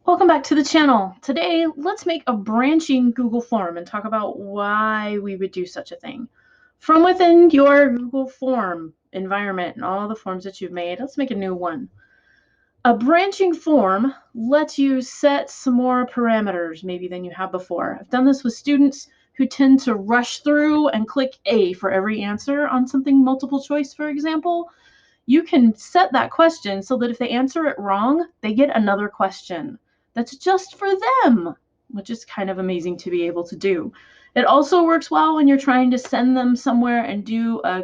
Welcome back to the channel. Today, let's make a branching Google form and talk about why we would do such a thing. From within your Google form environment and all the forms that you've made, let's make a new one. A branching form lets you set some more parameters maybe than you have before. I've done this with students who tend to rush through and click A for every answer on something multiple choice, for example. You can set that question so that if they answer it wrong, they get another question that's just for them, which is kind of amazing to be able to do. It also works well when you're trying to send them somewhere and do a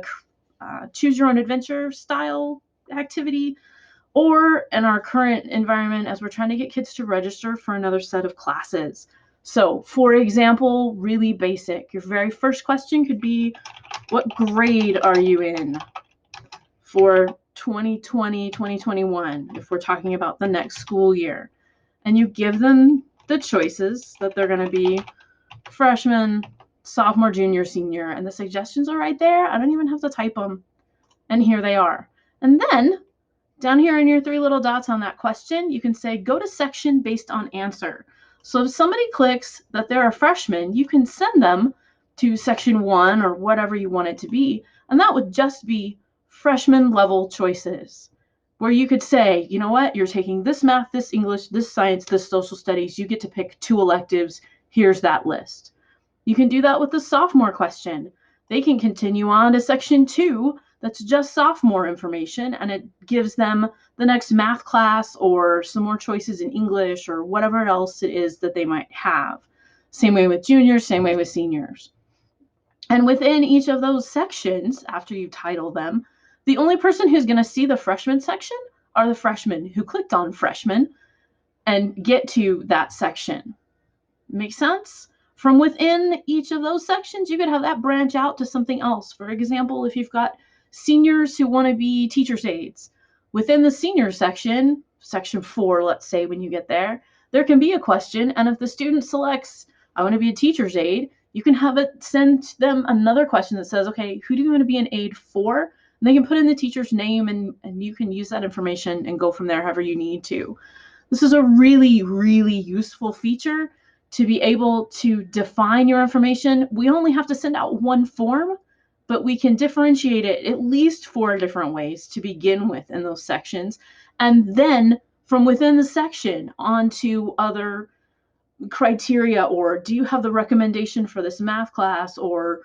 choose your own adventure style activity, or in our current environment as we're trying to get kids to register for another set of classes. So, for example, really basic, your very first question could be, what grade are you in for 2020, 2021, if we're talking about the next school year? And you give them the choices that they're going to be freshman, sophomore, junior, senior, and the suggestions are right there. I don't even have to type them. And here they are. And then down here in your three little dots on that question, you can say go to section based on answer. So if somebody clicks that they're a freshman, you can send them to section 1 or whatever you want it to be. And that would just be freshman level choices, where you could say, you know what, you're taking this math, this English, this science, this social studies. You get to pick 2 electives. Here's that list. You can do that with the sophomore question. They can continue on to section 2 that's just sophomore information, and it gives them the next math class or some more choices in English or whatever else it is that they might have. Same way with juniors, same way with seniors. And within each of those sections, after you title them, the only person who's going to see the freshman section are the freshmen who clicked on freshman and get to that section. Make sense? From within each of those sections, you could have that branch out to something else. For example, if you've got seniors who want to be teacher's aides, within the senior section, section 4, let's say, when you get there, there can be a question. And if the student selects, I want to be a teacher's aide, you can have it send them another question that says, okay, who do you want to be an aide for? And they can put in the teacher's name, and you can use that information and go from there however you need to. This is a really, really useful feature to be able to define your information. We only have to send out one form, but we can differentiate it at least 4 different ways to begin with in those sections. And then from within the section onto other criteria, or do you have the recommendation for this math class, or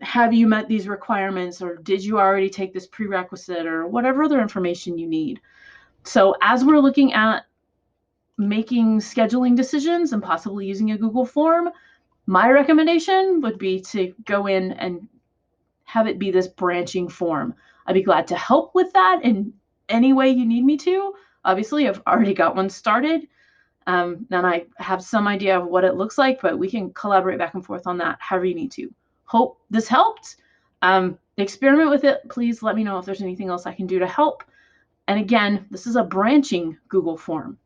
have you met these requirements, or did you already take this prerequisite, or whatever other information you need. So as we're looking at making scheduling decisions and possibly using a Google form, my recommendation would be to go in and have it be this branching form. I'd be glad to help with that in any way you need me to. Obviously, I've already got one started, and I have some idea of what it looks like, but we can collaborate back and forth on that however you need to. Hope this helped. Experiment with it. Please let me know if there's anything else I can do to help. And again, this is a branching Google form.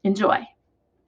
Enjoy.